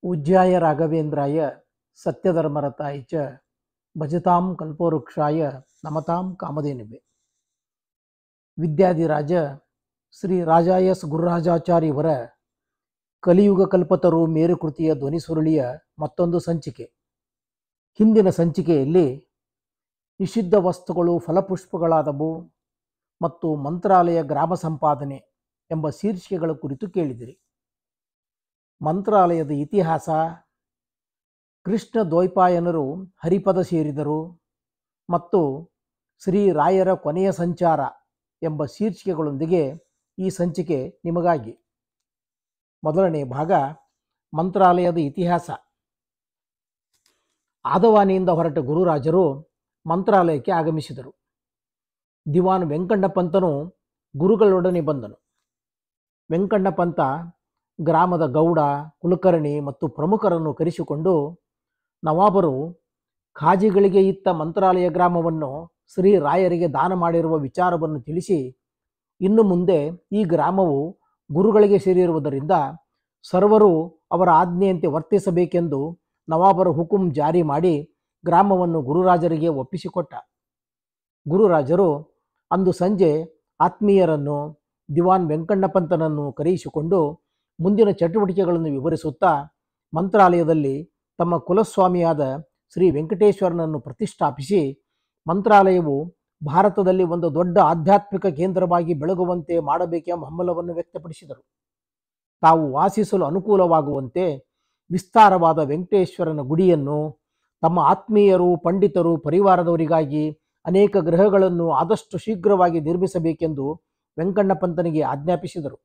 पूज्याय राघवेन्द्राय सत्यधर्मरताय च भजतां कल्पवृक्षाय नमतां कामधेनुवे ವಿದ್ಯಾಧಿರಾಜ ಶ್ರೀ ರಾಜ ಎಸ್ ಗುರುರಾಜಾಚಾರ್ಯವರ ಕಲಿಯುಗ ಕಲ್ಪತರು ಮೇರುಕೃತಿಯ ಧ್ವನಿ ಸುರುಳಿಯ ಮತ್ತೊಂದು ಸಂಚಿಕೆ. ಹಿಂದಿನ ಸಂಚಿಕೆಯಲ್ಲಿ ನಿಷಿದ್ಧ ವಸ್ತುಗಳು ಫಲಪುಷ್ಪಗಳಾದವು ಮತ್ತು ಮಂತ್ರಾಲಯ ಗ್ರಾಮ ಸಂಪಾದನೆ ಎಂಬ ಶೀರ್ಷಿಕೆಗಳ ಕುರಿತು ಕೇಳಿದಿರಿ. ಮಂತ್ರಾಲಯದ ಇತಿಹಾಸ, ಕೃಷ್ಣ ದ್ವೈಪಾಯನರು ಹರಿಪದ ಸೇರಿದರು ಮತ್ತು ಶ್ರೀ ರಾಯರ ಕೊನೆಯ ಸಂಚಾರ ಎಂಬ ಶೀರ್ಷಿಕೆಗಳೊಂದಿಗೆ ಈ ಸಂಚಿಕೆ ನಿಮಗಾಗಿ. ಮೊದಲನೇ ಭಾಗ ಮಂತ್ರಾಲಯದ ಇತಿಹಾಸ. ಆದವಾನಿಯಿಂದ ಹೊರಟ ಗುರುರಾಜರು ಮಂತ್ರಾಲಯಕ್ಕೆ ಆಗಮಿಸಿದರು. ದಿವಾನ್ ವೆಂಕಣ್ಣ ಪಂತನು ಗುರುಗಳೊಡನೆ ಬಂದನು. ವೆಂಕಣ್ಣ ಪಂತ ಗ್ರಾಮದ ಗೌಡ, ಕುಲಕರ್ಣಿ ಮತ್ತು ಪ್ರಮುಖರನ್ನು ಕರೆಸಿಕೊಂಡು ನವಾಬರು ಖಾಜಿಗಳಿಗೆ ಇತ್ತ ಮಂತ್ರಾಲಯ ಗ್ರಾಮವನ್ನು ಶ್ರೀ ರಾಯರಿಗೆ ದಾನ ಮಾಡಿರುವ ವಿಚಾರವನ್ನು ತಿಳಿಸಿ, ಇನ್ನು ಮುಂದೆ ಈ ಗ್ರಾಮವು ಗುರುಗಳಿಗೆ ಸೇರಿರುವುದರಿಂದ ಸರ್ವರು ಅವರ ಆಜ್ಞೆಯಂತೆ ವರ್ತಿಸಬೇಕೆಂದು ನವಾಬರ ಹುಕುಂ ಜಾರಿ ಮಾಡಿ ಗ್ರಾಮವನ್ನು ಗುರುರಾಜರಿಗೆ ಒಪ್ಪಿಸಿಕೊಟ್ಟ. ಗುರುರಾಜರು ಅಂದು ಸಂಜೆ ಆತ್ಮೀಯರನ್ನು, ದಿವಾನ್ ವೆಂಕಣ್ಣ ಪಂತನನ್ನು ಕರೆಯಿಸಿಕೊಂಡು ಮುಂದಿನ ಚಟುವಟಿಕೆಗಳನ್ನು ವಿವರಿಸುತ್ತಾ ಮಂತ್ರಾಲಯದಲ್ಲಿ ತಮ್ಮ ಕುಲಸ್ವಾಮಿಯಾದ ಶ್ರೀ ವೆಂಕಟೇಶ್ವರನನ್ನು ಪ್ರತಿಷ್ಠಾಪಿಸಿ ಮಂತ್ರಾಲಯವು ಭಾರತದಲ್ಲಿ ಒಂದು ದೊಡ್ಡ ಆಧ್ಯಾತ್ಮಿಕ ಕೇಂದ್ರವಾಗಿ ಬೆಳಗುವಂತೆ ಮಾಡಬೇಕೆಂಬ ಹಂಬಲವನ್ನು ವ್ಯಕ್ತಪಡಿಸಿದರು. ತಾವು ವಾಸಿಸಲು ಅನುಕೂಲವಾಗುವಂತೆ ವಿಸ್ತಾರವಾದ ವೆಂಕಟೇಶ್ವರನ ಗುಡಿಯನ್ನು ತಮ್ಮ ಆತ್ಮೀಯರು, ಪಂಡಿತರು, ಪರಿವಾರದವರಿಗಾಗಿ ಅನೇಕ ಗೃಹಗಳನ್ನು ಆದಷ್ಟು ಶೀಘ್ರವಾಗಿ ನಿರ್ಮಿಸಬೇಕೆಂದು ವೆಂಕಣ್ಣ ಪಂತನಿಗೆ ಆಜ್ಞಾಪಿಸಿದರು.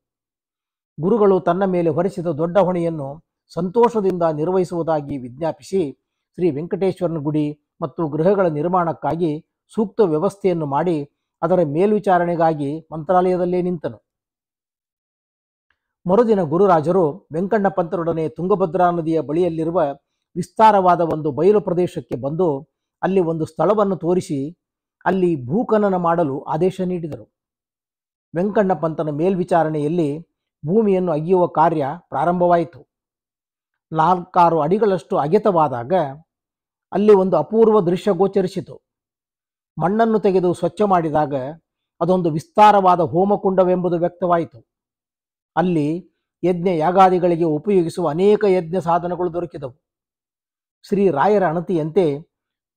ಗುರುಗಳು ತನ್ನ ಮೇಲೆ ಹೊರಿಸಿದ ದೊಡ್ಡ ಹೊಣೆಯನ್ನು ಸಂತೋಷದಿಂದ ನಿರ್ವಹಿಸುವುದಾಗಿ ವಿಜ್ಞಾಪಿಸಿ ಶ್ರೀ ವೆಂಕಟೇಶ್ವರನ ಗುಡಿ ಮತ್ತು ಗೃಹಗಳ ನಿರ್ಮಾಣಕ್ಕಾಗಿ ಸೂಕ್ತ ವ್ಯವಸ್ಥೆಯನ್ನು ಮಾಡಿ ಅದರ ಮೇಲ್ವಿಚಾರಣೆಗಾಗಿ ಮಂತ್ರಾಲಯದಲ್ಲೇ ನಿಂತನು. ಮರುದಿನ ಗುರುರಾಜರು ವೆಂಕಣ್ಣ ಪಂತರೊಡನೆ ತುಂಗಭದ್ರಾ ನದಿಯ ಬಳಿಯಲ್ಲಿರುವ ವಿಸ್ತಾರವಾದ ಒಂದು ಬಯಲು ಪ್ರದೇಶಕ್ಕೆ ಬಂದು ಅಲ್ಲಿ ಒಂದು ಸ್ಥಳವನ್ನು ತೋರಿಸಿ ಅಲ್ಲಿ ಭೂಖನನ ಮಾಡಲು ಆದೇಶ ನೀಡಿದರು. ವೆಂಕಣ್ಣ ಪಂತನ ಮೇಲ್ವಿಚಾರಣೆಯಲ್ಲಿ ಭೂಮಿಯನ್ನು ಅಗೆಯುವ ಕಾರ್ಯ ಪ್ರಾರಂಭವಾಯಿತು. 4-6 ಅಡಿಗಳಷ್ಟು ಅಗೆತವಾದಾಗ ಅಲ್ಲಿ ಒಂದು ಅಪೂರ್ವ ದೃಶ್ಯ ಗೋಚರಿಸಿತು. ಮಣ್ಣನ್ನು ತೆಗೆದು ಸ್ವಚ್ಛ ಮಾಡಿದಾಗ ಅದೊಂದು ವಿಸ್ತಾರವಾದ ಹೋಮಕುಂಡವೆಂಬುದು ವ್ಯಕ್ತವಾಯಿತು. ಅಲ್ಲಿ ಯಜ್ಞ ಯಾಗಾದಿಗಳಿಗೆ ಉಪಯೋಗಿಸುವ ಅನೇಕ ಯಜ್ಞ ಸಾಧನಗಳು ದೊರಕಿದವು. ಶ್ರೀ ರಾಯರ ಅಣತಿಯಂತೆ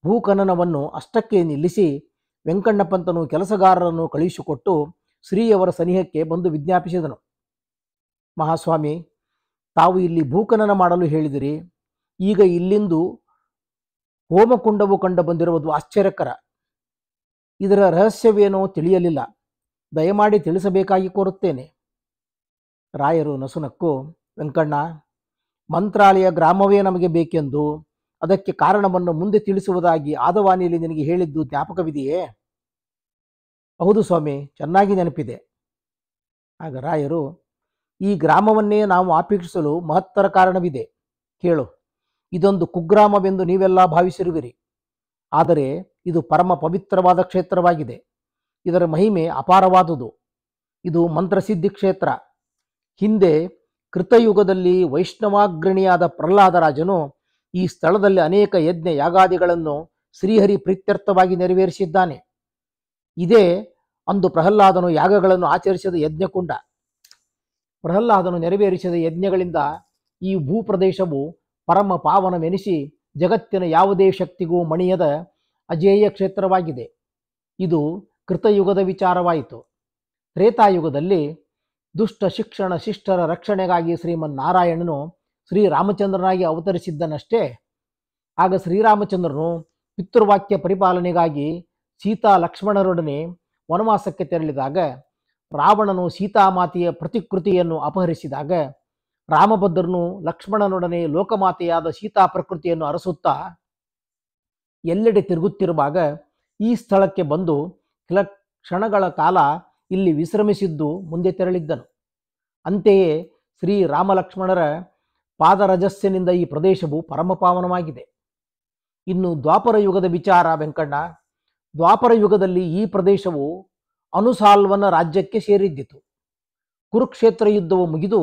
ಭೂಖನನವನ್ನು ಅಷ್ಟಕ್ಕೆ ನಿಲ್ಲಿಸಿ ವೆಂಕಣ್ಣ ಪಂತನು ಕೆಲಸಗಾರರನ್ನು ಕಳುಹಿಸಿಕೊಟ್ಟು ಶ್ರೀಯವರ ಸನಿಹಕ್ಕೆ ಬಂದು ವಿಜ್ಞಾಪಿಸಿದನು. ಮಹಾಸ್ವಾಮಿ, ತಾವು ಇಲ್ಲಿ ಭೂಖನನ ಮಾಡಲು ಹೇಳಿದಿರಿ. ಈಗ ಇಲ್ಲಿಂದು ಹೋಮಕುಂಡವು ಕಂಡು ಬಂದಿರುವುದು ಆಶ್ಚರ್ಯಕರ. ಇದರ ರಹಸ್ಯವೇನೋ ತಿಳಿಯಲಿಲ್ಲ. ದಯಮಾಡಿ ತಿಳಿಸಬೇಕಾಗಿ ಕೋರುತ್ತೇನೆ. ರಾಯರು ನಸುನಕ್ಕು, ವೆಂಕಣ್ಣ, ಮಂತ್ರಾಲಯ ಗ್ರಾಮವೇ ನಮಗೆ ಬೇಕೆಂದು ಅದಕ್ಕೆ ಕಾರಣವನ್ನು ಮುಂದೆ ತಿಳಿಸುವುದಾಗಿ ಆದವಾನಿಯಲ್ಲಿ ನಿನಗೆ ಹೇಳಿದ್ದು ಜ್ಞಾಪಕವಿದೆಯೇ? ಹೌದು ಸ್ವಾಮಿ, ಚೆನ್ನಾಗಿ ನೆನಪಿದೆ. ಆಗ ರಾಯರು, ಈ ಗ್ರಾಮವನ್ನೇ ನಾವು ಅಪೇಕ್ಷಿಸಲು ಮಹತ್ತರ ಕಾರಣವಿದೆ. ಕೇಳು. ಇದೊಂದು ಕುಗ್ರಾಮವೆಂದು ನೀವೆಲ್ಲ ಭಾವಿಸಿರುವಿರಿ. ಆದರೆ ಇದು ಪರಮ ಪವಿತ್ರವಾದ ಕ್ಷೇತ್ರವಾಗಿದೆ. ಇದರ ಮಹಿಮೆ ಅಪಾರವಾದುದು. ಇದು ಮಂತ್ರಸಿದ್ಧಿ ಕ್ಷೇತ್ರ. ಹಿಂದೆ ಕೃತಯುಗದಲ್ಲಿ ವೈಷ್ಣವಾಗ್ರಣಿಯಾದ ಪ್ರಹ್ಲಾದರಾಜನು ಈ ಸ್ಥಳದಲ್ಲಿ ಅನೇಕ ಯಜ್ಞ ಯಾಗಾದಿಗಳನ್ನು ಶ್ರೀಹರಿ ಪ್ರೀತ್ಯರ್ಥವಾಗಿ ನೆರವೇರಿಸಿದ್ದಾನೆ. ಇದೇ ಅಂದು ಪ್ರಹ್ಲಾದನು ಯಾಗಗಳನ್ನು ಆಚರಿಸಿದ ಯಜ್ಞಕುಂಡ. ಪ್ರಹ್ಲಾದನು ನೆರವೇರಿಸಿದ ಯಜ್ಞಗಳಿಂದ ಈ ಭೂಪ್ರದೇಶವು ಪರಮ ಪಾವನವೆನಿಸಿ ಜಗತ್ತಿನ ಯಾವುದೇ ಶಕ್ತಿಗೂ ಮಣಿಯದ ಅಜೇಯ ಕ್ಷೇತ್ರವಾಗಿದೆ. ಇದು ಕೃತಯುಗದ ವಿಚಾರವಾಯಿತು. ತ್ರೇತಾಯುಗದಲ್ಲಿ ದುಷ್ಟ ಶಿಕ್ಷಣ ಶಿಷ್ಟರ ರಕ್ಷಣೆಗಾಗಿ ಶ್ರೀಮನ್ನಾರಾಯಣನು ಶ್ರೀರಾಮಚಂದ್ರನಾಗಿ ಅವತರಿಸಿದ್ದನಷ್ಟೇ. ಆಗ ಶ್ರೀರಾಮಚಂದ್ರನು ಪಿತೃವಾಕ್ಯ ಪರಿಪಾಲನೆಗಾಗಿ ಸೀತಾ ಲಕ್ಷ್ಮಣರೊಡನೆ ವನವಾಸಕ್ಕೆ ತೆರಳಿದಾಗ ರಾವಣನು ಸೀತಾಮಾತೆಯ ಪ್ರತಿಕೃತಿಯನ್ನು ಅಪಹರಿಸಿದಾಗ ರಾಮಭದ್ರನು ಲಕ್ಷ್ಮಣನೊಡನೆ ಲೋಕಮಾತೆಯಾದ ಸೀತಾ ಪ್ರಕೃತಿಯನ್ನು ಅರಸುತ್ತಾ ಎಲ್ಲೆಡೆ ತಿರುಗುತ್ತಿರುವಾಗ ಈ ಸ್ಥಳಕ್ಕೆ ಬಂದು ಕೆಲ ಕ್ಷಣಗಳ ಕಾಲ ಇಲ್ಲಿ ವಿಶ್ರಮಿಸಿದ್ದು ಮುಂದೆ ತೆರಳಿದ್ದನು. ಅಂತೆಯೇ ಶ್ರೀ ರಾಮಲಕ್ಷ್ಮಣರ ಪಾದರಜಸ್ಸಿನಿಂದ ಈ ಪ್ರದೇಶವು ಪರಮಪಾವನವಾಗಿದೆ. ಇನ್ನು ದ್ವಾಪರ ಯುಗದ ವಿಚಾರ ವೆಂಕಣ್ಣ. ದ್ವಾಪರ ಯುಗದಲ್ಲಿ ಈ ಪ್ರದೇಶವು ಅನುಸಾಲ್ವನ ರಾಜ್ಯಕ್ಕೆ ಸೇರಿದ್ದಿತು. ಕುರುಕ್ಷೇತ್ರ ಯುದ್ಧವು ಮುಗಿದು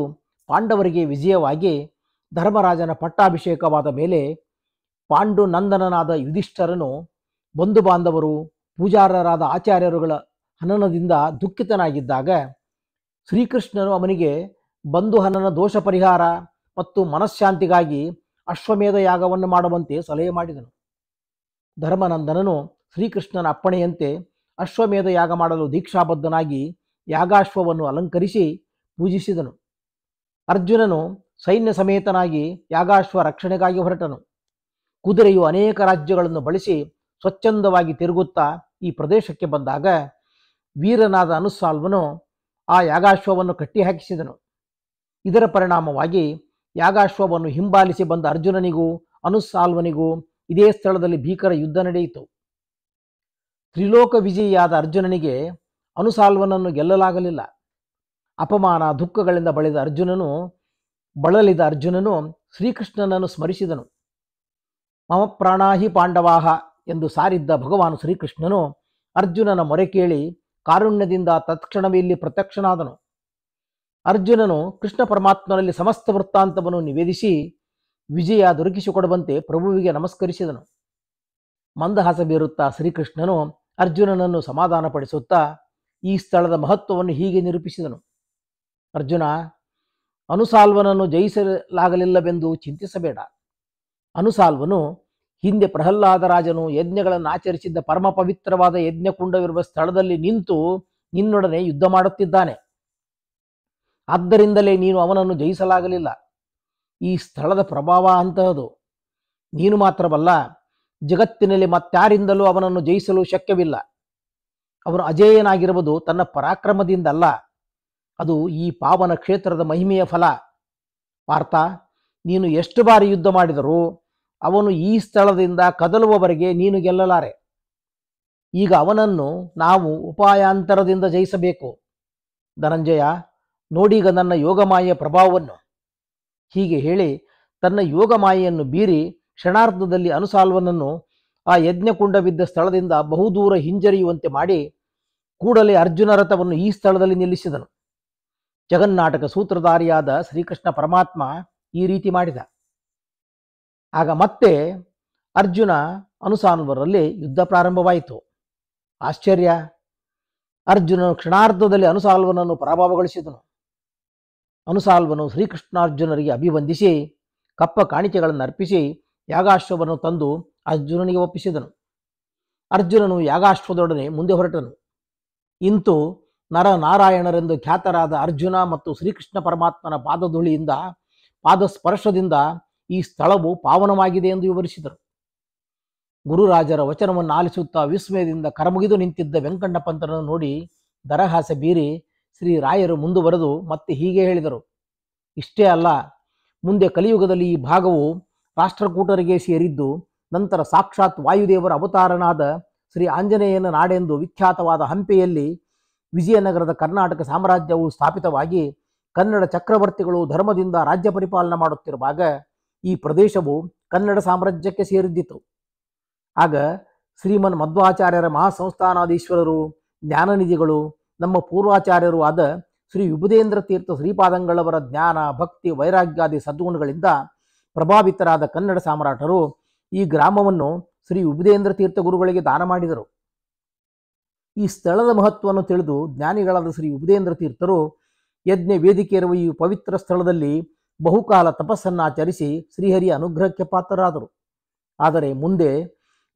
ಪಾಂಡವರಿಗೆ ವಿಜಯವಾಗಿ ಧರ್ಮರಾಜನ ಪಟ್ಟಾಭಿಷೇಕವಾದ ಮೇಲೆ ಪಾಂಡುನಂದನನಾದ ಯುಧಿಷ್ಠರನು ಬಂಧು ಬಾಂಧವರು ಪೂಜಾರರಾದ ಆಚಾರ್ಯರುಗಳ ಹನನದಿಂದ ದುಃಖಿತನಾಗಿದ್ದಾಗ ಶ್ರೀಕೃಷ್ಣನು ಅವನಿಗೆ ಬಂಧು ಹನನ ದೋಷ ಪರಿಹಾರ ಮತ್ತು ಮನಃಶಾಂತಿಗಾಗಿ ಅಶ್ವಮೇಧ ಯಾಗವನ್ನು ಮಾಡುವಂತೆ ಸಲಹೆ ಮಾಡಿದನು. ಧರ್ಮನಂದನನು ಶ್ರೀಕೃಷ್ಣನ ಅಪ್ಪಣೆಯಂತೆ ಅಶ್ವಮೇಧ ಯಾಗ ಮಾಡಲು ದೀಕ್ಷಾಬದ್ಧನಾಗಿ ಯಾಗಾಶ್ವವನ್ನು ಅಲಂಕರಿಸಿ ಪೂಜಿಸಿದನು. ಅರ್ಜುನನು ಸೈನ್ಯ ಸಮೇತನಾಗಿ ಯಾಗಾಶ್ವ ರಕ್ಷಣೆಗಾಗಿ ಹೊರಟನು. ಕುದುರೆಯು ಅನೇಕ ರಾಜ್ಯಗಳನ್ನು ಬಳಸಿ ಸ್ವಚ್ಛಂದವಾಗಿ ತಿರುಗುತ್ತಾ ಈ ಪ್ರದೇಶಕ್ಕೆ ಬಂದಾಗ ವೀರನಾದ ಅನುಸಾಲ್ವನು ಆ ಯಾಗಾಶ್ವವನ್ನು ಕಟ್ಟಿಹಾಕಿಸಿದನು. ಇದರ ಪರಿಣಾಮವಾಗಿ ಯಾಗಾಶ್ವವನ್ನು ಹಿಂಬಾಲಿಸಿ ಬಂದ ಅರ್ಜುನನಿಗೂ ಅನುಸಾಲ್ವನಿಗೂ ಇದೇ ಸ್ಥಳದಲ್ಲಿ ಭೀಕರ ಯುದ್ಧ ನಡೆಯಿತು. ತ್ರಿಲೋಕ ವಿಜಯಿಯಾದ ಅರ್ಜುನನಿಗೆ ಅನುಸಾಲ್ವನನ್ನು ಗೆಲ್ಲಲಾಗಲಿಲ್ಲ. ಅಪಮಾನ ದುಃಖಗಳಿಂದ ಬಳಲಿದ ಅರ್ಜುನನು ಶ್ರೀಕೃಷ್ಣನನ್ನು ಸ್ಮರಿಸಿದನು. ಮಮ ಪ್ರಾಣಾಹಿ ಪಾಂಡವಾಹ ಎಂದು ಸಾರಿದ್ದ ಭಗವಾನ್ ಶ್ರೀಕೃಷ್ಣನು ಅರ್ಜುನನ ಮೊರೆ ಕೇಳಿ ಕಾರುಣ್ಯದಿಂದ ತತ್ಕ್ಷಣವೇ ಇಲ್ಲಿ ಪ್ರತ್ಯಕ್ಷನಾದನು. ಅರ್ಜುನನು ಕೃಷ್ಣ ಪರಮಾತ್ಮನಲ್ಲಿ ಸಮಸ್ತ ವೃತ್ತಾಂತವನ್ನು ನಿವೇದಿಸಿ ವಿಜಯ ದೊರಕಿಸಿಕೊಡುವಂತೆ ಪ್ರಭುವಿಗೆ ನಮಸ್ಕರಿಸಿದನು. ಮಂದಹಾಸ ಬೀರುತ್ತಾ ಶ್ರೀಕೃಷ್ಣನು ಅರ್ಜುನನನ್ನು ಸಮಾಧಾನಪಡಿಸುತ್ತಾ ಈ ಸ್ಥಳದ ಮಹತ್ವವನ್ನು ಹೀಗೆ ನಿರೂಪಿಸಿದನು. ಅರ್ಜುನ, ಅನುಸಾಲ್ವನನ್ನು ಜಯಿಸಲಾಗಲಿಲ್ಲವೆಂದು ಚಿಂತಿಸಬೇಡ. ಅನುಸಾಲ್ವನು ಹಿಂದೆ ಪ್ರಹ್ಲಾದ ರಾಜನು ಯಜ್ಞಗಳನ್ನು ಆಚರಿಸಿದ್ದ ಪರಮ ಪವಿತ್ರವಾದ ಯಜ್ಞಕುಂಡವಿರುವ ಸ್ಥಳದಲ್ಲಿ ನಿಂತು ನಿನ್ನೊಡನೆ ಯುದ್ಧ ಮಾಡುತ್ತಿದ್ದಾನೆ. ಆದ್ದರಿಂದಲೇ ನೀನು ಅವನನ್ನು ಜಯಿಸಲಾಗಲಿಲ್ಲ. ಈ ಸ್ಥಳದ ಪ್ರಭಾವ ಅಂತಹದು. ನೀನು ಮಾತ್ರವಲ್ಲ, ಜಗತ್ತಿನಲ್ಲಿ ಮತ್ತಾರಿಂದಲೂ ಅವನನ್ನು ಜಯಿಸಲು ಶಕ್ಯವಿಲ್ಲ. ಅವನು ಅಜೇಯನಾಗಿರುವುದು ತನ್ನ ಪರಾಕ್ರಮದಿಂದಲ್ಲ, ಅದು ಈ ಪಾವನ ಕ್ಷೇತ್ರದ ಮಹಿಮೆಯ ಫಲ. ಪಾರ್ಥ, ನೀನು ಎಷ್ಟು ಬಾರಿ ಯುದ್ಧ ಮಾಡಿದರೂ ಅವನು ಈ ಸ್ಥಳದಿಂದ ಕದಲುವವರೆಗೆ ನೀನು ಗೆಲ್ಲಲಾರೆ. ಈಗ ಅವನನ್ನು ನಾವು ಉಪಾಯಾಂತರದಿಂದ ಜಯಿಸಬೇಕು. ಧನಂಜಯ, ನೋಡೀಗ ನನ್ನ ಯೋಗಮಾಯೆಯ ಪ್ರಭಾವವನ್ನು. ಹೀಗೆ ಹೇಳಿ ತನ್ನ ಯೋಗಮಾಯೆಯನ್ನು ಬೀರಿ ಕ್ಷಣಾರ್ಧದಲ್ಲಿ ಅನುಸಾಲ್ವನನ್ನು ಆ ಯಜ್ಞಕುಂಡವಿದ್ದ ಸ್ಥಳದಿಂದ ಬಹುದೂರ ಹಿಂಜರಿಯುವಂತೆ ಮಾಡಿ ಕೂಡಲೇ ಅರ್ಜುನ ರಥವನ್ನು ಈ ಸ್ಥಳದಲ್ಲಿ ನಿಲ್ಲಿಸಿದನು. ಜಗನ್ನಾಟಕ ಸೂತ್ರಧಾರಿಯಾದ ಶ್ರೀಕೃಷ್ಣ ಪರಮಾತ್ಮ ಈ ರೀತಿ ಮಾಡಿದ. ಆಗ ಮತ್ತೆ ಅರ್ಜುನ ಅನುಸಾಲ್ವರಲ್ಲಿ ಯುದ್ಧ ಪ್ರಾರಂಭವಾಯಿತು. ಆಶ್ಚರ್ಯ! ಅರ್ಜುನನು ಕ್ಷಣಾರ್ಧದಲ್ಲಿ ಅನುಸಾಲ್ವನನ್ನು ಪರಾಭವಗೊಳಿಸಿದನು. ಅನುಸಾಲ್ವನು ಶ್ರೀಕೃಷ್ಣಾರ್ಜುನರಿಗೆ ಅಭಿವಂದಿಸಿ ಕಪ್ಪ ಕಾಣಿಕೆಗಳನ್ನು ಅರ್ಪಿಸಿ ಯಾಗಾಶ್ವವನ್ನು ತಂದು ಅರ್ಜುನನಿಗೆ ಒಪ್ಪಿಸಿದನು. ಅರ್ಜುನನು ಯಾಗಾಶ್ವದೊಡನೆ ಮುಂದೆ ಹೊರಟನು. ಇಂತು ನರನಾರಾಯಣರೆಂದು ಖ್ಯಾತರಾದ ಅರ್ಜುನ ಮತ್ತು ಶ್ರೀಕೃಷ್ಣ ಪರಮಾತ್ಮನ ಪಾದಧೂಳಿಯಿಂದ ಪಾದಸ್ಪರ್ಶದಿಂದ ಈ ಸ್ಥಳವು ಪಾವನವಾಗಿದೆ ಎಂದು ವಿವರಿಸಿದರು. ಗುರುರಾಜರ ವಚನವನ್ನು ಆಲಿಸುತ್ತಾ ವಿಸ್ಮಯದಿಂದ ಕರಮುಗಿದು ನಿಂತಿದ್ದ ವೆಂಕಣ್ಣ ಪಂತರನ್ನು ನೋಡಿ ದರಹಾಸ ಬೀರಿ ಶ್ರೀರಾಯರು ಮುಂದುವರೆದು ಮತ್ತೆ ಹೀಗೆ ಹೇಳಿದರು. ಇಷ್ಟೇ ಅಲ್ಲ, ಮುಂದೆ ಕಲಿಯುಗದಲ್ಲಿ ಈ ಭಾಗವು ರಾಷ್ಟ್ರಕೂಟರಿಗೆ ಸೇರಿದ್ದು ನಂತರ ಸಾಕ್ಷಾತ್ ವಾಯುದೇವರ ಅವತಾರನಾದ ಶ್ರೀ ಆಂಜನೇಯನ ನಾಡೆಂದು ವಿಖ್ಯಾತವಾದ ಹಂಪೆಯಲ್ಲಿ ವಿಜಯನಗರದ ಕರ್ನಾಟಕ ಸಾಮ್ರಾಜ್ಯವು ಸ್ಥಾಪಿತವಾಗಿ ಕನ್ನಡ ಚಕ್ರವರ್ತಿಗಳು ಧರ್ಮದಿಂದ ರಾಜ್ಯ ಪರಿಪಾಲನೆ ಮಾಡುತ್ತಿರುವಾಗ ಈ ಪ್ರದೇಶವು ಕನ್ನಡ ಸಾಮ್ರಾಜ್ಯಕ್ಕೆ ಸೇರಿದ್ದಿತು. ಆಗ ಶ್ರೀಮನ್ ಮಧ್ವಾಚಾರ್ಯರ ಮಹಾಸಂಸ್ಥಾನಾಧೀಶ್ವರರು, ಜ್ಞಾನನಿಧಿಗಳು, ನಮ್ಮ ಪೂರ್ವಾಚಾರ್ಯರು ಆದ ಶ್ರೀ ವಿಭುಧೇಂದ್ರ ತೀರ್ಥ ಶ್ರೀಪಾದಂಗಳವರ ಜ್ಞಾನ, ಭಕ್ತಿ, ವೈರಾಗ್ಯಾದಿ ಸದ್ಗುಣಗಳಿಂದ ಪ್ರಭಾವಿತರಾದ ಕನ್ನಡ ಸಾಮ್ರಾಟರು ಈ ಗ್ರಾಮವನ್ನು ಶ್ರೀ ವಿಭುಧೇಂದ್ರ ತೀರ್ಥ ಗುರುಗಳಿಗೆ ದಾನ ಮಾಡಿದರು. ಈ ಸ್ಥಳದ ಮಹತ್ವವನ್ನು ತಿಳಿದು ಜ್ಞಾನಿಗಳಾದ ಶ್ರೀ ವಿಭುಧೇಂದ್ರ ತೀರ್ಥರು ಯಜ್ಞ ವೇದಿಕೆ ಇರುವ ಈ ಪವಿತ್ರ ಸ್ಥಳದಲ್ಲಿ ಬಹುಕಾಲ ತಪಸ್ಸನ್ನಾಚರಿಸಿ ಶ್ರೀಹರಿಯ ಅನುಗ್ರಹಕ್ಕೆ ಪಾತ್ರರಾದರು. ಆದರೆ ಮುಂದೆ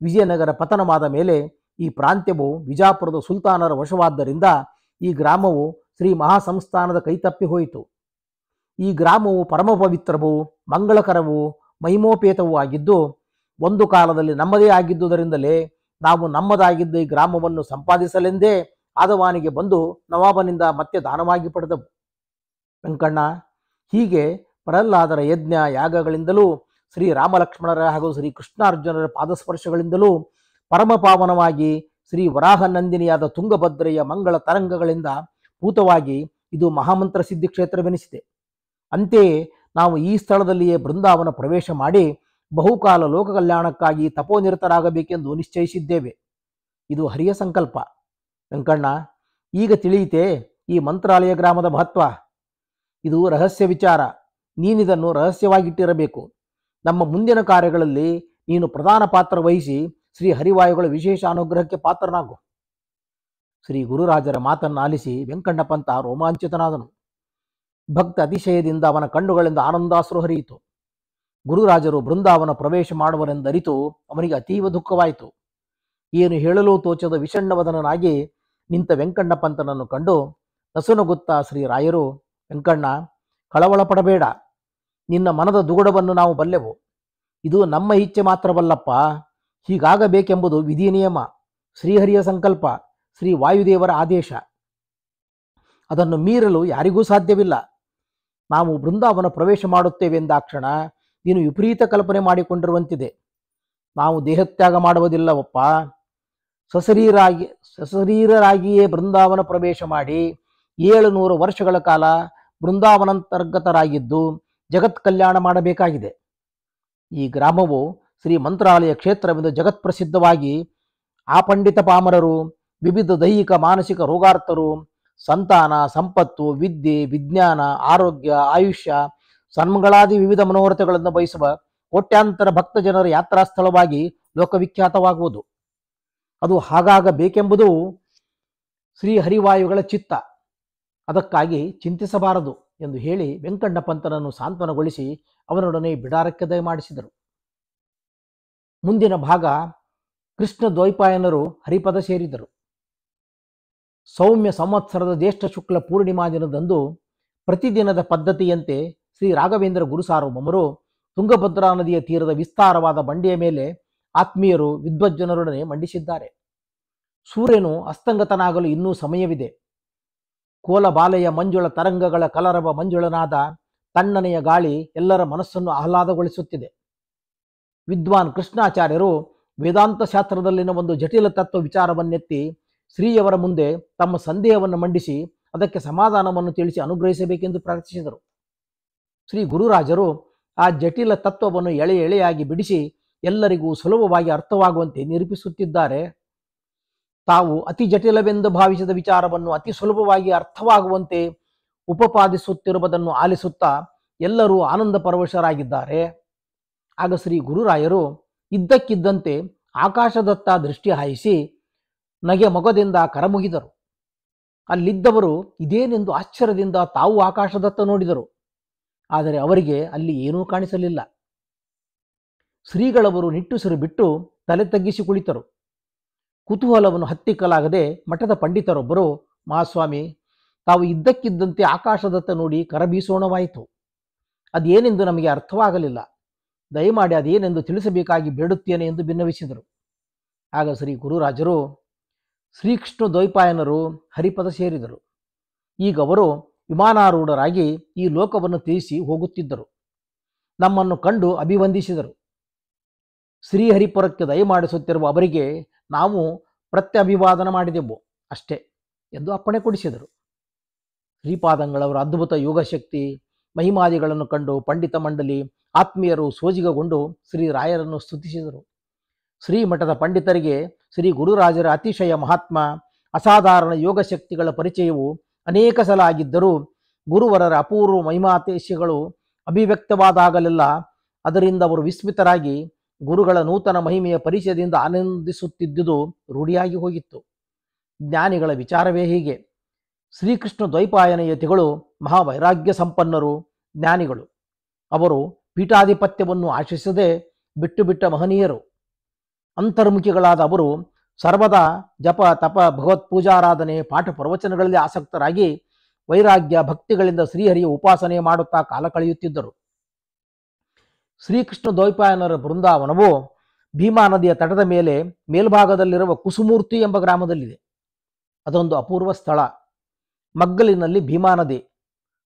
ವಿಜಯನಗರ ಪತನವಾದ ಮೇಲೆ ಈ ಪ್ರಾಂತ್ಯವು ವಿಜಾಪುರದ ಸುಲ್ತಾನರ ವಶವಾದ್ದರಿಂದ ಈ ಗ್ರಾಮವು ಶ್ರೀ ಮಹಾಸಂಸ್ಥಾನದ ಕೈತಪ್ಪಿ ಹೋಯಿತು. ಈ ಗ್ರಾಮವು ಪರಮ ಪವಿತ್ರವೂ ಮಂಗಳಕರವೂ ಮಹಿಮೋಪೇತವೂ ಆಗಿದ್ದು ಒಂದು ಕಾಲದಲ್ಲಿ ನಮ್ಮದೇ ಆಗಿದ್ದುದರಿಂದಲೇ ನಾವು ನಮ್ಮದಾಗಿದ್ದ ಈ ಗ್ರಾಮವನ್ನು ಸಂಪಾದಿಸಲೆಂದೇ ಆದವಾನಿಗೆ ಬಂದು ನವಾಬನಿಂದ ಮತ್ತೆ ದಾನವಾಗಿ ಪಡೆದವು. ವೆಂಕಣ್ಣ, ಹೀಗೆ ಪ್ರಹ್ಲಾದರ ಯಜ್ಞ ಯಾಗಗಳಿಂದಲೂ ಶ್ರೀ ರಾಮಲಕ್ಷ್ಮಣರ ಹಾಗೂ ಶ್ರೀ ಕೃಷ್ಣಾರ್ಜುನರ ಪಾದಸ್ಪರ್ಶಗಳಿಂದಲೂ ಪರಮ ಪಾವನವಾಗಿ ಶ್ರೀ ವರಾಹನಂದಿನಿಯಾದ ತುಂಗಭದ್ರೆಯ ಮಂಗಳ ತರಂಗಗಳಿಂದ ಪೂತವಾಗಿ ಇದು ಮಹಾಮಂತ್ರ ಸಿದ್ಧಿ ಕ್ಷೇತ್ರವೆನಿಸಿದೆ. ಅಂತೆಯೇ ನಾವು ಈ ಸ್ಥಳದಲ್ಲಿಯೇ ಬೃಂದಾವನ ಪ್ರವೇಶ ಮಾಡಿ ಬಹುಕಾಲ ಲೋಕ ಕಲ್ಯಾಣಕ್ಕಾಗಿ ತಪೋನಿರತರಾಗಬೇಕೆಂದು ನಿಶ್ಚಯಿಸಿದ್ದೇವೆ. ಇದು ಹರಿಯ ಸಂಕಲ್ಪ. ವೆಂಕಣ್ಣ, ಈಗ ತಿಳಿಯಿತೆ ಈ ಮಂತ್ರಾಲಯ ಗ್ರಾಮದ ಮಹತ್ವ. ಇದು ರಹಸ್ಯ ವಿಚಾರ. ನೀನಿದನ್ನು ರಹಸ್ಯವಾಗಿಟ್ಟಿರಬೇಕು. ನಮ್ಮ ಮುಂದಿನ ಕಾರ್ಯಗಳಲ್ಲಿ ನೀನು ಪ್ರಧಾನ ಪಾತ್ರ ವಹಿಸಿ ಶ್ರೀ ಹರಿವಾಯುಗಳ ವಿಶೇಷ ಅನುಗ್ರಹಕ್ಕೆ ಪಾತ್ರನಾಗು. ಶ್ರೀ ಗುರುರಾಜರ ಮಾತನ್ನು ಆಲಿಸಿ ವೆಂಕಣ್ಣಪಂತ ರೋಮಾಂಚಿತನಾದನು. ಭಕ್ತ ಅತಿಶಯದಿಂದ ಅವನ ಕಣ್ಣುಗಳಿಂದ ಆನಂದಾಶ್ರು ಹರಿಯಿತು. ಗುರುರಾಜರು ಬೃಂದಾವನ ಪ್ರವೇಶ ಮಾಡುವರೆಂದರಿತು ಅವನಿಗೆ ಅತೀವ ದುಃಖವಾಯಿತು. ಏನು ಹೇಳಲು ತೋಚದ ವಿಷಣ್ಣವದನಾಗಿ ನಿಂತ ವೆಂಕಣ್ಣಪಂತನನ್ನು ಕಂಡು ನಸುನಗುತ್ತಾ ಶ್ರೀರಾಯರು, ವೆಂಕಣ್ಣ, ಕಳವಳ ಪಡಬೇಡ. ನಿನ್ನ ಮನದ ದುಗುಡವನ್ನು ನಾವು ಬಲ್ಲೆವು. ಇದು ನಮ್ಮ ಇಚ್ಛೆ ಮಾತ್ರವಲ್ಲಪ್ಪ, ಹೀಗಾಗಬೇಕೆಂಬುದು ವಿಧಿ ನಿಯಮ, ಶ್ರೀಹರಿಯ ಸಂಕಲ್ಪ, ಶ್ರೀ ವಾಯುದೇವರ ಆದೇಶ. ಅದನ್ನು ಮೀರಲು ಯಾರಿಗೂ ಸಾಧ್ಯವಿಲ್ಲ. ನಾವು ಬೃಂದಾವನ ಪ್ರವೇಶ ಮಾಡುತ್ತೇವೆಂದಾಕ್ಷಣ ನೀನು ವಿಪರೀತ ಕಲ್ಪನೆ ಮಾಡಿಕೊಂಡಿರುವಂತಿದೆ. ನಾವು ದೇಹತ್ಯಾಗ ಮಾಡುವುದಿಲ್ಲವಪ್ಪ. ಸಶರೀರರಾಗಿಯೇ ಬೃಂದಾವನ ಪ್ರವೇಶ ಮಾಡಿ 700 ವರ್ಷಗಳ ಕಾಲ ಬೃಂದಾವನಾಂತರ್ಗತರಾಗಿದ್ದು ಜಗತ್ ಕಲ್ಯಾಣ ಮಾಡಬೇಕಾಗಿದೆ. ಈ ಗ್ರಾಮವು ಶ್ರೀ ಮಂತ್ರಾಲಯ ಕ್ಷೇತ್ರವೆಂದು ಜಗತ್ಪ್ರಸಿದ್ಧವಾಗಿ ಆ ಪಂಡಿತ ಪಾಮರರು, ವಿವಿಧ ದೈಹಿಕ ಮಾನಸಿಕ ರೋಗಾರ್ಥರು, ಸಂತಾನ, ಸಂಪತ್ತು, ವಿದ್ಯೆ, ವಿಜ್ಞಾನ, ಆರೋಗ್ಯ, ಆಯುಷ್ಯ, ಸನ್ಮಗಳಾದಿ ವಿವಿಧ ಮನೋರಥಗಳನ್ನು ಬಯಸುವ ಕೋಟ್ಯಾಂತರ ಭಕ್ತ ಜನರ ಯಾತ್ರಾ ಸ್ಥಳವಾಗಿ ಲೋಕವಿಖ್ಯಾತವಾಗುವುದು. ಅದು ಹಾಗಾಗಬೇಕೆಂಬುದು ಶ್ರೀ ಹರಿವಾಯುಗಳ ಚಿತ್ತ. ಅದಕ್ಕಾಗಿ ಚಿಂತಿಸಬಾರದು ಎಂದು ಹೇಳಿ ವೆಂಕಣ್ಣಪಂತನನ್ನು ಸಾಂತ್ವನಗೊಳಿಸಿ ಅವನೊಡನೆ ಬಿಡಾರಕ್ಕೆ ದಯಮಾಡಿಸಿದರು. ಮುಂದಿನ ಭಾಗ ಕೃಷ್ಣ ದ್ವೈಪಾಯನರು ಹರಿಪದ ಸೇರಿದರು. ಸೌಮ್ಯ ಸಂವತ್ಸರದ ಜ್ಯೇಷ್ಠ ಶುಕ್ಲ ಪೂರ್ಣಿಮಾ ದಿನದಂದು ಪ್ರತಿದಿನದ ಪದ್ಧತಿಯಂತೆ ಶ್ರೀ ರಾಘವೇಂದ್ರ ಗುರುಸಾರ್ವಭೌಮರು ತುಂಗಭದ್ರಾ ನದಿಯ ತೀರದ ವಿಸ್ತಾರವಾದ ಬಂಡೆಯ ಮೇಲೆ ಆತ್ಮೀಯರು ವಿದ್ವಜ್ಜನರೊಡನೆ ಮಂಡಿಸಿದ್ದಾರೆ. ಸೂರ್ಯನು ಅಸ್ತಂಗತನಾಗಲು ಇನ್ನೂ ಸಮಯವಿದೆ. ಕೋಲಬಾಲೆಯ ಮಂಜುಳ ತರಂಗಗಳ ಕಲರವ ಮಂಜುಳನಾದ ತಣ್ಣನೆಯ ಗಾಳಿ ಎಲ್ಲರ ಮನಸ್ಸನ್ನು ಆಹ್ಲಾದಗೊಳಿಸುತ್ತಿದೆ. ವಿದ್ವಾನ್ ಕೃಷ್ಣಾಚಾರ್ಯರು ವೇದಾಂತ ಶಾಸ್ತ್ರದಲ್ಲಿನ ಒಂದು ಜಟಿಲ ತತ್ವ ವಿಚಾರವನ್ನೆತ್ತಿ ಶ್ರೀಯವರ ಮುಂದೆ ತಮ್ಮ ಸಂದೇಹವನ್ನು ಮಂಡಿಸಿ ಅದಕ್ಕೆ ಸಮಾಧಾನವನ್ನು ತಿಳಿಸಿ ಅನುಗ್ರಹಿಸಬೇಕೆಂದು ಪ್ರಾರ್ಥಿಸಿದರು. ಶ್ರೀ ಗುರುರಾಜರು ಆ ಜಟಿಲ ತತ್ವವನ್ನು ಎಳೆ ಎಳೆಯಾಗಿ ಬಿಡಿಸಿ ಎಲ್ಲರಿಗೂ ಸುಲಭವಾಗಿ ಅರ್ಥವಾಗುವಂತೆ ನಿರೂಪಿಸುತ್ತಿದ್ದಾರೆ. ತಾವು ಅತಿ ಜಟಿಲವೆಂದು ಭಾವಿಸಿದ ವಿಚಾರವನ್ನು ಅತಿ ಸುಲಭವಾಗಿ ಅರ್ಥವಾಗುವಂತೆ ಉಪಪಾದಿಸುತ್ತಿರುವುದನ್ನು ಆಲಿಸುತ್ತಾ ಎಲ್ಲರೂ ಆನಂದ ಪರವಶರಾಗಿದ್ದಾರೆ. ಆಗ ಶ್ರೀ ಗುರುರಾಯರು ಇದ್ದಕ್ಕಿದ್ದಂತೆ ಆಕಾಶದತ್ತ ದೃಷ್ಟಿ ಹಾಯಿಸಿ ನಗೆ ಮೊಗದಿಂದ ಕರಮುಗಿದರು. ಅಲ್ಲಿದ್ದವರು ಇದೇನೆಂದು ಆಶ್ಚರ್ಯದಿಂದ ತಾವು ಆಕಾಶದತ್ತ ನೋಡಿದರು. ಆದರೆ ಅವರಿಗೆ ಅಲ್ಲಿ ಏನೂ ಕಾಣಿಸಲಿಲ್ಲ. ಶ್ರೀಗಳವರು ನಿಟ್ಟುಸಿರು ಬಿಟ್ಟು ತಲೆ ತಗ್ಗಿಸಿ ಕುಳಿತರು. ಕುತೂಹಲವನ್ನು ಹತ್ತಿಕ್ಕಲಾಗದೆ ಮಠದ ಪಂಡಿತರೊಬ್ಬರು, ಮಹಾಸ್ವಾಮಿ, ತಾವು ಇದ್ದಕ್ಕಿದ್ದಂತೆ ಆಕಾಶದತ್ತ ನೋಡಿ ಕರಬೀಸೋಣವಾಯಿತು. ಅದೇನೆಂದು ನಮಗೆ ಅರ್ಥವಾಗಲಿಲ್ಲ. ದಯಮಾಡಿ ಅದೇನೆಂದು ತಿಳಿಸಬೇಕಾಗಿ ಬೇಡುತ್ತೇನೆ ಎಂದು ಭಿನ್ನವಿಸಿದರು. ಆಗ ಶ್ರೀ ಗುರುರಾಜರು, ಶ್ರೀಕೃಷ್ಣ ದ್ವೈಪಾಯನರು ಹರಿಪದ ಸೇರಿದರು. ಈಗ ಅವರು ವಿಮಾನಾರೂಢರಾಗಿ ಈ ಲೋಕವನ್ನು ತ್ಯಜಿಸಿ ಹೋಗುತ್ತಿದ್ದರು. ನಮ್ಮನ್ನು ಕಂಡು ಅಭಿವಂದಿಸಿದರು. ಶ್ರೀಹರಿಪುರಕ್ಕೆ ದಯಮಾಡಿಸುತ್ತಿರುವ ಅವರಿಗೆ ನಾವು ಪ್ರತ್ಯಭಿವಾದನ ಮಾಡಿದೆವು ಅಷ್ಟೇ ಎಂದು ಅಪ್ಪಣೆ ಕೊಡಿಸಿದರು. ಶ್ರೀಪಾದಂಗಳವರ ಅದ್ಭುತ ಯೋಗಶಕ್ತಿ ಮಹಿಮಾದಿಗಳನ್ನು ಕಂಡು ಪಂಡಿತ ಮಂಡಲಿ ಆತ್ಮೀಯರು ಸೋಜಿಗಗೊಂಡು ಶ್ರೀರಾಯರನ್ನು ಸ್ತುತಿಸಿದರು. ಶ್ರೀಮಠದ ಪಂಡಿತರಿಗೆ ಶ್ರೀ ಗುರುರಾಜರ ಅತಿಶಯ ಮಹಾತ್ಮ, ಅಸಾಧಾರಣ ಯೋಗಶಕ್ತಿಗಳ ಪರಿಚಯವು ಅನೇಕ ಸಲ ಆಗಿದ್ದರೂ ಗುರುವರರ ಅಪೂರ್ವ ಮಹಿಮಾತಿಶಯಗಳು ಅಭಿವ್ಯಕ್ತವಾದಾಗಲೆಲ್ಲ ಅದರಿಂದ ಅವರು ವಿಸ್ಮಿತರಾಗಿ ಗುರುಗಳ ನೂತನ ಮಹಿಮೆಯ ಪರಿಚಯದಿಂದ ಆನಂದಿಸುತ್ತಿದ್ದುದು ರೂಢಿಯಾಗಿ ಹೋಗಿತ್ತು. ಜ್ಞಾನಿಗಳ ವಿಚಾರವೇ ಹೀಗೆ. ಶ್ರೀಕೃಷ್ಣ ದ್ವೈಪಾಯನ ಯತಿಗಳು ಮಹಾವೈರಾಗ್ಯ ಸಂಪನ್ನರು, ಜ್ಞಾನಿಗಳು. ಅವರು ಪೀಠಾಧಿಪತ್ಯವನ್ನು ಆಶಿಸದೆ ಬಿಟ್ಟು ಮಹನೀಯರು. ಅಂತರ್ಮುಖಿಗಳಾದ ಅವರು ಸರ್ವದಾ ಜಪ ತಪ ಭಗವತ್ ಪೂಜಾರಾಧನೆ ಪಾಠ ಪ್ರವಚನಗಳಲ್ಲಿ ಆಸಕ್ತರಾಗಿ ವೈರಾಗ್ಯ ಭಕ್ತಿಗಳಿಂದ ಶ್ರೀಹರಿಯ ಉಪಾಸನೆ ಮಾಡುತ್ತಾ ಕಾಲ ಕಳೆಯುತ್ತಿದ್ದರು. ಶ್ರೀಕೃಷ್ಣ ದ್ವೈಪಾಯನರ ಬೃಂದಾವನವು ಭೀಮಾ ನದಿಯ ತಟದ ಮೇಲೆ ಮೇಲ್ಭಾಗದಲ್ಲಿರುವ ಕುಸುಮೂರ್ತಿ ಎಂಬ ಗ್ರಾಮದಲ್ಲಿದೆ. ಅದೊಂದು ಅಪೂರ್ವ ಸ್ಥಳ. ಮಗ್ಗಲಿನಲ್ಲಿ ಭೀಮಾ ನದಿ,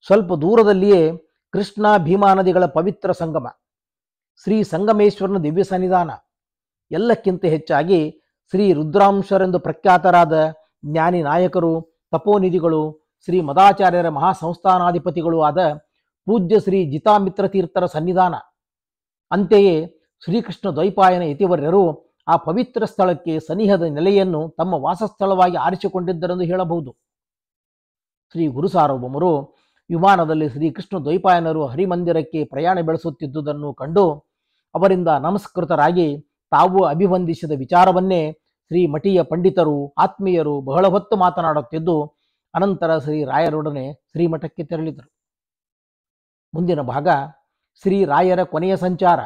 ಸ್ವಲ್ಪ ದೂರದಲ್ಲಿಯೇ ಕೃಷ್ಣ ಭೀಮಾ ನದಿಗಳ ಪವಿತ್ರ ಸಂಗಮ, ಶ್ರೀ ಸಂಗಮೇಶ್ವರನ ದಿವ್ಯ ಸನ್ನಿಧಾನ. ಎಲ್ಲಕ್ಕಿಂತ ಹೆಚ್ಚಾಗಿ ಶ್ರೀ ರುದ್ರಾಂಶರೆಂದು ಪ್ರಖ್ಯಾತರಾದ ಜ್ಞಾನಿ ನಾಯಕರು, ತಪೋನಿಧಿಗಳು, ಶ್ರೀ ಮದಾಚಾರ್ಯರ ಮಹಾಸಂಸ್ಥಾನಾಧಿಪತಿಗಳೂ ಆದ ಪೂಜ್ಯ ಶ್ರೀ ಜಿತಾಮಿತ್ರ ತೀರ್ಥರ ಸನ್ನಿಧಾನ. ಅಂತೆಯೇ ಶ್ರೀಕೃಷ್ಣ ದ್ವೈಪಾಯನ ಯತಿವರ್ಯರು ಆ ಪವಿತ್ರ ಸ್ಥಳಕ್ಕೆ ಸನಿಹದ ನೆಲೆಯನ್ನು ತಮ್ಮ ವಾಸಸ್ಥಳವಾಗಿ ಆರಿಸಿಕೊಂಡಿದ್ದರೆಂದು ಹೇಳಬಹುದು. ಶ್ರೀ ಗುರುಸಾರ್ವಭೌಮರು ವಿಮಾನದಲ್ಲಿ ಶ್ರೀಕೃಷ್ಣ ದ್ವೈಪಾಯನರು ಹರಿಮಂದಿರಕ್ಕೆ ಪ್ರಯಾಣ ಬೆಳೆಸುತ್ತಿದ್ದುದನ್ನು ಕಂಡು ಅವರಿಂದ ನಮಸ್ಕೃತರಾಗಿ ತಾವು ಅಭಿವಂದಿಸಿದ ವಿಚಾರವನ್ನೇ ಶ್ರೀ ಮಠೀಯ ಪಂಡಿತರು ಆತ್ಮೀಯರು ಬಹಳ ಹೊತ್ತು ಮಾತನಾಡುತ್ತಿದ್ದು ಅನಂತರ ಶ್ರೀ ರಾಯರೊಡನೆ ಶ್ರೀಮಠಕ್ಕೆ ತೆರಳಿದರು. ಮುಂದಿನ ಭಾಗ ಶ್ರೀ ರಾಯರ ಕೊನೆಯ ಸಂಚಾರ.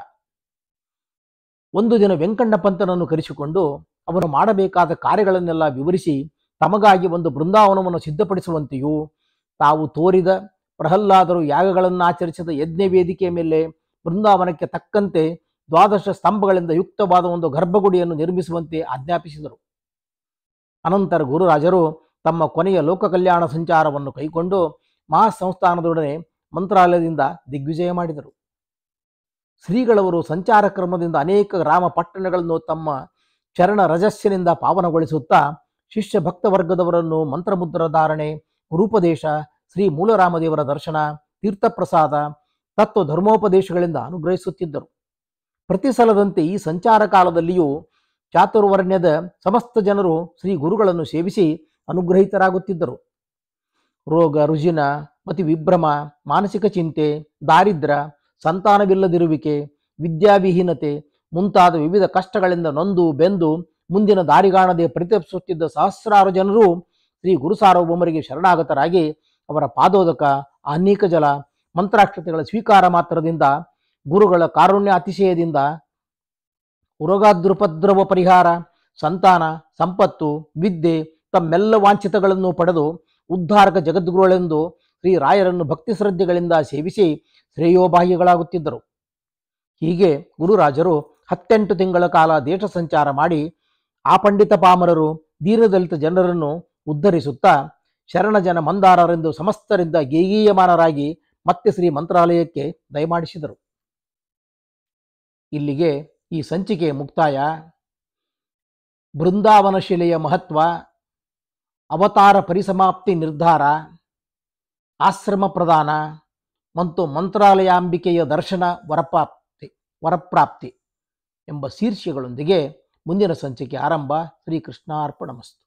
ಒಂದು ದಿನ ವೆಂಕಣ್ಣ ಪಂತನನ್ನು ಕರೆಸಿಕೊಂಡು ಅವನು ಮಾಡಬೇಕಾದ ಕಾರ್ಯಗಳನ್ನೆಲ್ಲ ವಿವರಿಸಿ ತಮಗಾಗಿ ಒಂದು ಬೃಂದಾವನವನ್ನು ಸಿದ್ಧಪಡಿಸುವಂತೆಯೂ ತಾವು ತೋರಿದ ಪ್ರಹ್ಲಾದರು ಯಾಗಗಳನ್ನು ಆಚರಿಸಿದ ಯಜ್ಞ ವೇದಿಕೆಯ ಮೇಲೆ ಬೃಂದಾವನಕ್ಕೆ ತಕ್ಕಂತೆ 12 ಸ್ತಂಭಗಳಿಂದ ಯುಕ್ತವಾದ ಒಂದು ಗರ್ಭಗುಡಿಯನ್ನು ನಿರ್ಮಿಸುವಂತೆ ಆಜ್ಞಾಪಿಸಿದರು. ಅನಂತರ ಗುರುರಾಜರು ತಮ್ಮ ಕೊನೆಯ ಲೋಕ ಕಲ್ಯಾಣ ಸಂಚಾರವನ್ನು ಕೈಕೊಂಡು ಮಹಾಸಂಸ್ಥಾನದೊಡನೆ ಮಂತ್ರಾಲಯದಿಂದ ದಿಗ್ವಿಜಯ ಮಾಡಿದರು. ಶ್ರೀಗಳವರು ಸಂಚಾರ ಕ್ರಮದಿಂದ ಅನೇಕ ಗ್ರಾಮ ಪಟ್ಟಣಗಳನ್ನು ತಮ್ಮ ಚರಣ ರಜಸ್ಸಿನಿಂದ ಪಾವನಗೊಳಿಸುತ್ತಾ ಶಿಷ್ಯ ಭಕ್ತ ವರ್ಗದವರನ್ನು ಮಂತ್ರಮುದ್ರ ಧಾರಣೆ, ಗುರುಪದೇಶ, ಶ್ರೀ ಮೂಲರಾಮದೇವರ ದರ್ಶನ, ತೀರ್ಥಪ್ರಸಾದ, ತತ್ವ ಧರ್ಮೋಪದೇಶಗಳಿಂದ ಅನುಗ್ರಹಿಸುತ್ತಿದ್ದರು. ಪ್ರತಿ ಸಲದಂತೆ ಈ ಸಂಚಾರ ಕಾಲದಲ್ಲಿಯೂ ಚಾತುರ್ವರ್ಣ್ಯದ ಸಮಸ್ತ ಜನರು ಶ್ರೀ ಗುರುಗಳನ್ನು ಸೇವಿಸಿ ಅನುಗ್ರಹಿತರಾಗುತ್ತಿದ್ದರು. ರೋಗ ರುಜಿನ, ಮತಿ ವಿಭ್ರಮ, ಮಾನಸಿಕ ಚಿಂತೆ, ದಾರಿದ್ರ್ಯ, ಸಂತಾನವಿಲ್ಲದಿರುವಿಕೆ, ವಿದ್ಯಾವಿಹೀನತೆ ಮುಂತಾದ ವಿವಿಧ ಕಷ್ಟಗಳಿಂದ ನೊಂದು ಬೆಂದು ಮುಂದಿನ ದಾರಿಗಾಣದೆ ಪರಿತಪಿಸುತ್ತಿದ್ದ ಸಹಸ್ರಾರು ಜನರು ಶ್ರೀ ಗುರು ಸಾರ್ವಭೌಮರಿಗೆ ಶರಣಾಗತರಾಗಿ ಅವರ ಪಾದೋದಕ, ಆಹ್ನಿಕ ಜಲ, ಮಂತ್ರಾಕ್ಷತೆಗಳ ಸ್ವೀಕಾರ ಮಾತ್ರದಿಂದ ಗುರುಗಳ ಕಾರುಣ್ಯ ಅತಿಶಯದಿಂದ ರೋಗಾದ್ರುಪದ್ರವ ಪರಿಹಾರ, ಸಂತಾನ, ಸಂಪತ್ತು, ವಿದ್ಯೆ ತಮ್ಮೆಲ್ಲ ವಾಂಛಿತಗಳನ್ನು ಪಡೆದು ಉದ್ಧಾರಕ ಜಗದ್ಗುರುಗಳೆಂದು ಶ್ರೀ ರಾಯರನ್ನು ಭಕ್ತಿ ಶ್ರದ್ಧೆಗಳಿಂದ ಸೇವಿಸಿ ಶ್ರೇಯೋಬಾಹ್ಯಗಳಾಗುತ್ತಿದ್ದರು. ಹೀಗೆ ಗುರುರಾಜರು 18 ತಿಂಗಳ ಕಾಲ ದೇಶ ಸಂಚಾರ ಮಾಡಿ ಆ ಪಂಡಿತ ಪಾಮರರು ದೀನದಲಿತ ಜನರನ್ನು ಉದ್ಧರಿಸುತ್ತಾ ಶರಣಜನ ಮಂದಾರರೆಂದು ಸಮಸ್ತರಿಂದ ಗೇಗೀಯಮಾನರಾಗಿ ಮತ್ತೆ ಶ್ರೀ ಮಂತ್ರಾಲಯಕ್ಕೆ ದಯಮಾಡಿಸಿದರು. ಇಲ್ಲಿಗೆ ಈ ಸಂಚಿಕೆ ಮುಕ್ತಾಯ. ಬೃಂದಾವನ ಶಿಲೆಯ ಮಹತ್ವ, ಅವತಾರ ಪರಿಸಮಾಪ್ತಿ ನಿರ್ಧಾರ, ಆಶ್ರಮ ಪ್ರದಾನ ಮತ್ತು ಮಂತ್ರಾಲಯಾಂಬಿಕೆಯ ದರ್ಶನ ವರಪ್ರಾಪ್ತಿ ಎಂಬ ಶೀರ್ಷಿಕೆಗಳೊಂದಿಗೆ ಮುಂದಿನ ಸಂಚಿಕೆ ಆರಂಭ. ಶ್ರೀಕೃಷ್ಣಾರ್ಪಣಮಸ್ತು.